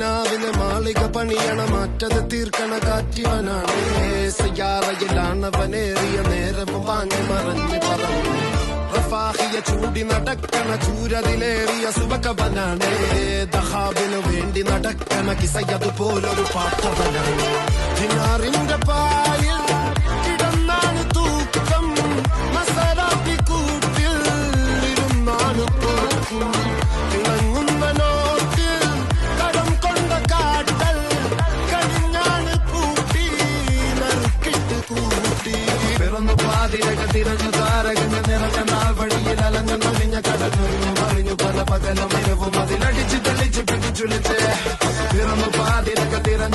കിനാവിലെ മാളിക പണിയണ മാറ്റത് തീർക്കണ കാറ്റിവനാണ് സയ്യാറയിലാണവനേറിയ നേരവും വാങ്ങി മറഞ്ഞ് പറന്നു റഫാഹിയ ചൂടി നടക്കണ ചൂരതിലേറിയ സുബകവനാണ് ദഹാബിനു വേണ്ടി നടക്കണ കിസയതുപോലൊരു പാട്ടവനാണ് ദിനാറിന്റെ പായിൽ കിടന്നാണ് തൂക്കം മസറാത്തി കൂട്ടിൽ ഇരുന്നാണ് പോക്കും തിളങ്ങുന്ന നോട്ടിൽ കടം കൊണ്ട കാട്ടൽ കടിഞ്ഞാണ് പൂട്ടി നറുക്കിട്ട് കൂട്ടി പിറന്നു പാതിരക തിരഞ്ഞു താരകഞ്ഞ നിറഞ്ഞ നാൾ വഴിയിൽ അലഞ്ഞ നലിഞ്ഞ കടന്നു മറിഞ്ഞു പല പകലും ഇരവും അതിലടിച്ച് തെളിച്ച് പിടിച്ചുലിച്ച് പിറന്നു പാതിരക തിരഞ്ഞ